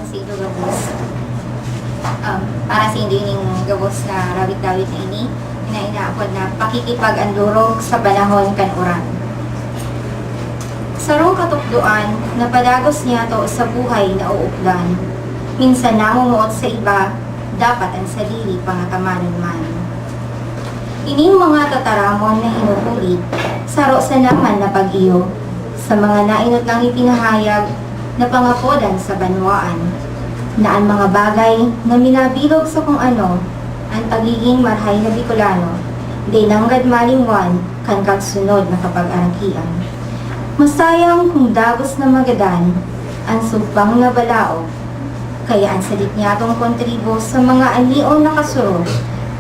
si Ilo Gabos. Para sa hindi yung gabos na rawit-rawit na ini, inaapod na pakikipag-andurog sa panahon kanuran. Sarong katukduan, napadagos niya to sa buhay na uupdan. Minsan namumuot sa iba, dapat ang sarili pangatamanon man. Ining mga tataramon na hinukulit, saro sa naman na pag-iyo, sa mga nainot lang ipinahayag na pangapodan sa banwaan, na ang mga bagay na minabilog sa kung ano, ang pagiging marhay na Bicolano, di nanggad malingwan kan kagsunod na kapag-arakian. Masayang kung dagos na magadan, ang sumpang na balao, kaya ang salit niya itong kontribo sa mga anion na kasuro,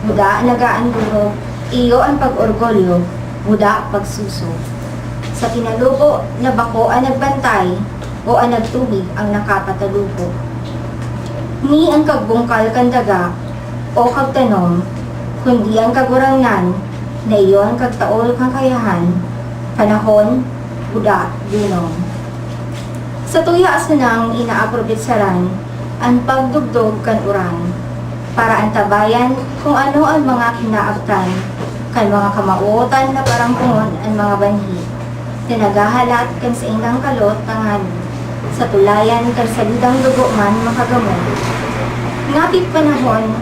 muda nagaan duro, iyo ang pag-orgolyo, muda pagsuso. Sa tinalubo na bako ang nagbantay, o ang nagtubig ang nakapatalupo. Ni ang kagbungkal kandaga, o kagtanom, kundi ang kagurangnan, na iyon kagtaol kakayahan, panahon, buda, dunong. Sa tuya asanang inaaprobitsaran, ang pagdugdog kanuran, para antabayan kung ano ang mga kinaabtan, kan mga kamauotan na parangpungon ang mga banhi, na nagahalat kan sa inang kalot tangan, sa tulayan kan sa lidang dugo man makagamot. Ngapit panahon,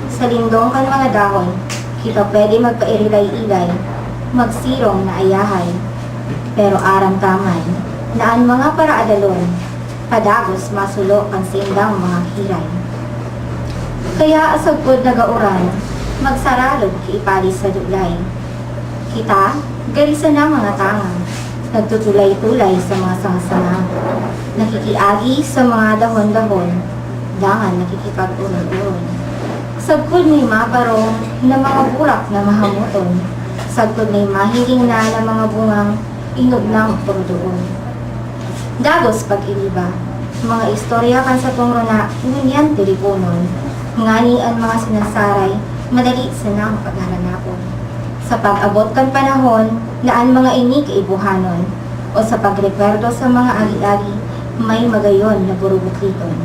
sa lindong kan mga dahon, kita pwede magpairilay-ilay, magsirong na ayahay. Pero aram taman, na ang mga paraadalon, padagos masulo ang sindang mga kiray. Kaya asagpod nagauran, magsaralog kiipalis sa dulay. Kita, garisa na mga tanga, nagtutulay-tulay sa mga sangasanga, nakikiagi sa mga dahon-dahon, dangan nakikipag-uron-uron. Sagpod may maparong na mga burak na mahamuton, sagpod may mahiling na mga bungang inog ng puro. Dagos pag-iliba, mga istorya kan sa tungro na ngunyan teleponon, ngani ang mga sinasaray, madali sa nang pagharanapon. Sa pag-abot kan panahon, na ang mga ini kaibuhanon, o sa pagrekwerdo sa mga agi-agi, may magayon na burubukliton.